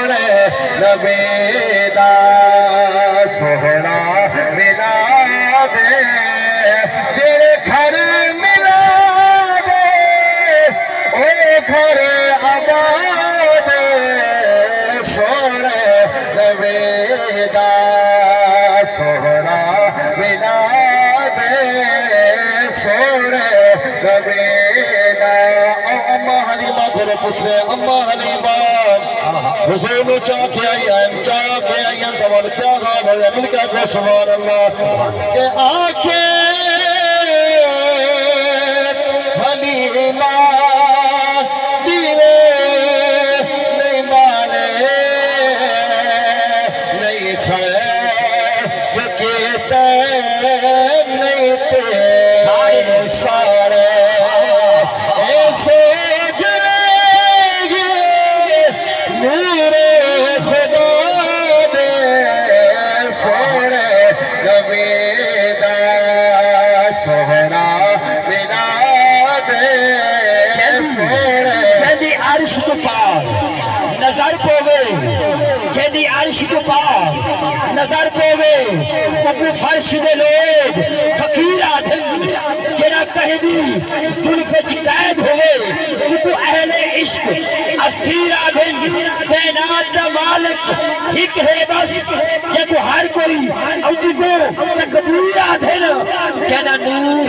सोने नबीदा सोहना मिला दे तेरे घर मिला दे ओ घर आबाद सोने नबीदा सोहना मिला दे सोने नबीदा। अम्मा हलीमा को पूछ रहे अम्मा हलीमा हुजूर चाह के आई तमाम क्या हाल है मिल के को सुभान अल्लाह के आके हलीमा दीवे नहीं माने नहीं खाए जगते नहीं ते सारे ऐसे जलेंगे मेरे खुदा दे सोने नबीदा सोहना मिला दे सोने जदी अर्श तो पार नजर पोवे जदी अर्श तो पार नजर पोवे अपने फर्श दे लोग फकीर आदम जेड़ा कहदी जुल्फे कैद होवे उनको अहले इश्क असीर आदम तैनात दा मालिक हिक है बस ये तो हर कोई औदिजो तकदीर आदम जना नूर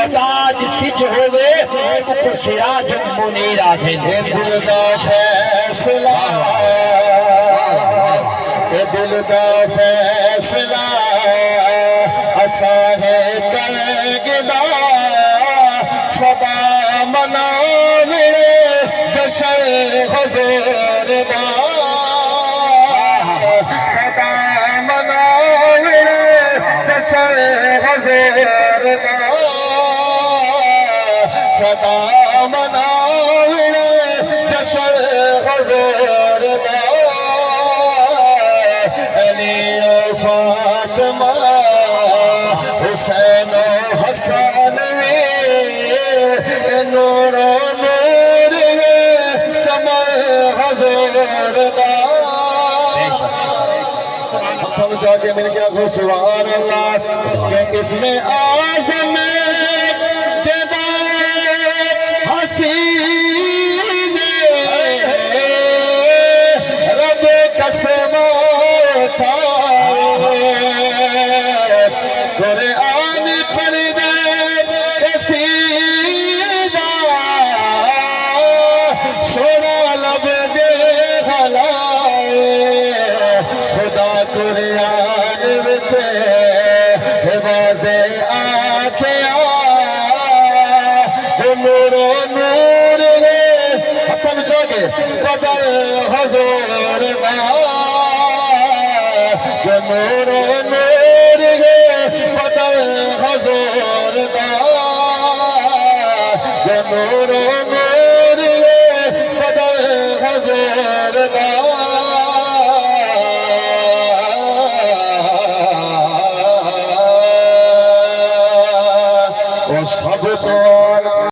औदाद सिज होवे ऊपर सिराज मुनीर आदम दिल दा फैसला दिल दा फैसला असा है करगदा सदा मनावे जशन हुजूर दा सदा मनावे जशन हुजूर दा सदा मनावे जशन हुजूर दा अली फातिमा हुसैन हसन नूर नूर चमन हुजूर दा हम जाके मिल गया खो सुभान अल्लाह के इसमें आज़म जदा हसीन रब कसम कुरान पढ़ दे कसीदा सोना लब दे हलाए खुदा कुरान विच हिबाजे आके नूरो नूर अपन जोगे बदल हुजूर दा नूरो नूर बदल हुजूर दा नूरो नूर बदल हुजूर दा